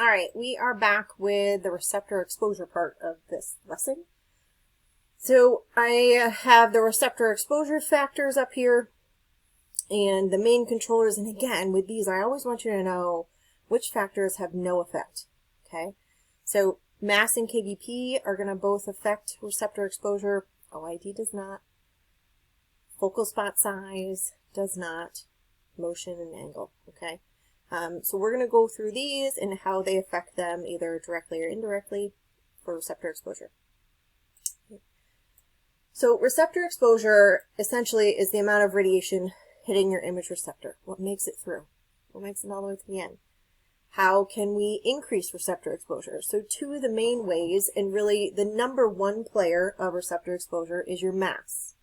All right, we are back with the receptor exposure part of this lesson. So I have the receptor exposure factors up here and the main controllers. And again, with these, I always want you to know which factors have no effect. Okay, so mass and kVp are going to both affect receptor exposure. OID does not. Focal spot size does not. Motion and angle. Okay. So we're going to go through these and how they affect them either directly or indirectly for receptor exposure. So receptor exposure essentially is the amount of radiation hitting your image receptor. What makes it through? What makes it all the way to the end? How can we increase receptor exposure? So two of the main ways, and really the number one player of receptor exposure, is your mass.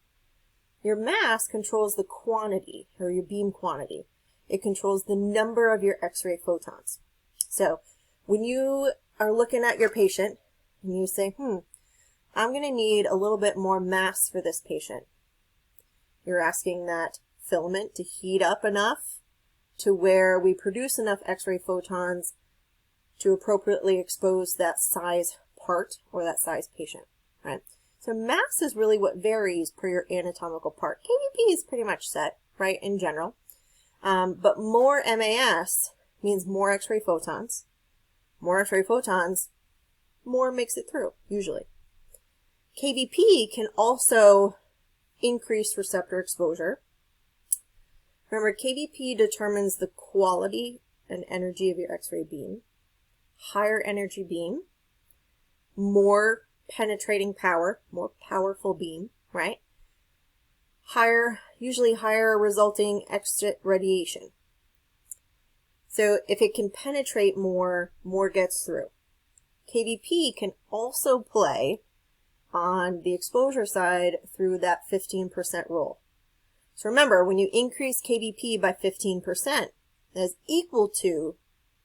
Your mass controls the quantity, or your beam quantity. It controls the number of your X-ray photons. So when you are looking at your patient and you say, I'm going to need a little bit more mass for this patient, you're asking that filament to heat up enough to where we produce enough X-ray photons to appropriately expose that size part or that size patient, right? So mass is really what varies per your anatomical part. kVp is pretty much set, right, in general. But more MAS means more X-ray photons. More X-ray photons, more makes it through, usually. kVp can also increase receptor exposure. Remember, kVp determines the quality and energy of your X-ray beam. Higher energy beam, more penetrating power, more powerful beam, right? Usually higher resulting exit radiation. So if it can penetrate more, more gets through. kVp can also play on the exposure side through that 15% rule. So remember, when you increase kVp by 15%, that is equal to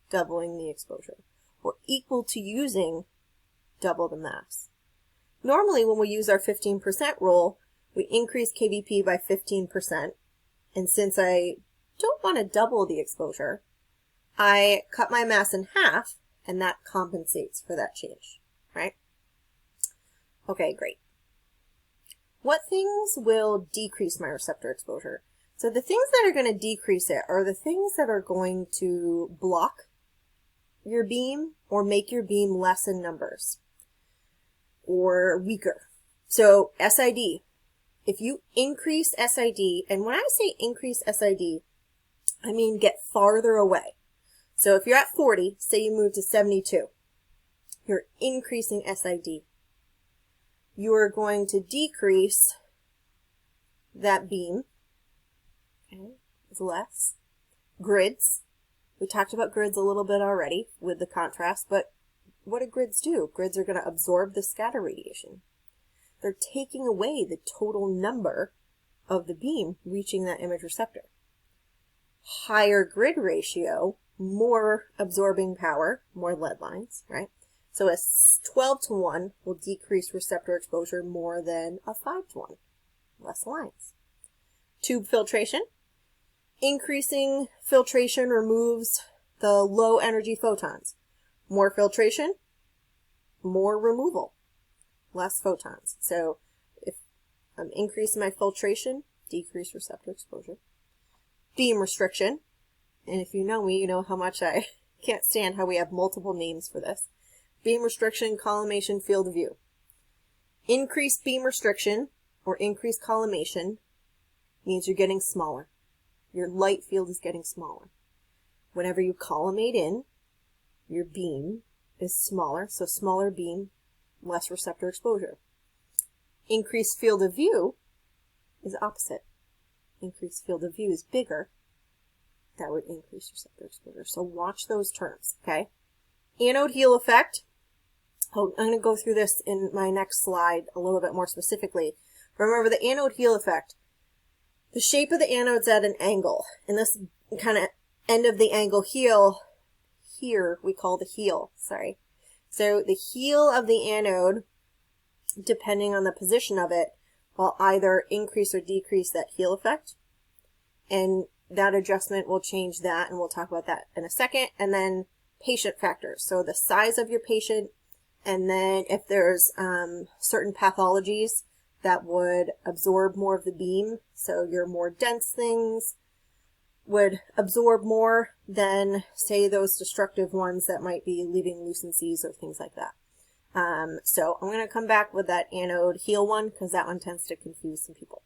doubling the exposure, or equal to using double the mass. Normally, when we use our 15% rule, we increase kVp by 15%, and since I don't want to double the exposure, I cut my mass in half, and that compensates for that change, right? Okay, great. What things will decrease my receptor exposure? So the things that are going to decrease it are the things that are going to block your beam or make your beam less in numbers or weaker. So SID. If you increase SID, and when I say increase SID, I mean get farther away. So if you're at 40, say you move to 72, you're increasing SID. You are going to decrease that beam. Okay, it's less. Grids. We talked about grids a little bit already with the contrast, but what do grids do? Grids are going to absorb the scatter radiation. They're taking away the total number of the beam reaching that image receptor. Higher grid ratio, more absorbing power, more lead lines, right? So a 12-to-1 will decrease receptor exposure more than a 5-to-1, less lines. Tube filtration. Increasing filtration removes the low energy photons. More filtration, more removal. Less photons. So if I'm increasing my filtration, decrease receptor exposure. Beam restriction. And if you know me, you know how much I can't stand how we have multiple names for this. Beam restriction, collimation, field of view. Increased beam restriction or increased collimation means you're getting smaller. Your light field is getting smaller. Whenever you collimate in, your beam is smaller, so smaller beam, less receptor exposure. Increased field of view is opposite. Increased field of view is bigger. That would increase receptor exposure. So watch those terms, okay? Anode heel effect. Oh, I'm going to go through this in my next slide a little bit more specifically. Remember the anode heel effect. The shape of the anode's at an angle. And this kind of end of the angle heel, here we call the heel, sorry. So the heel of the anode, depending on the position of it, will either increase or decrease that heel effect. And that adjustment will change that, and we'll talk about that in a second. And then patient factors. So the size of your patient, and then if there's certain pathologies that would absorb more of the beam, so your more dense things would absorb more than, say, those destructive ones that might be leaving lucencies or things like that. So I'm going to come back with that anode heel one because that one tends to confuse some people.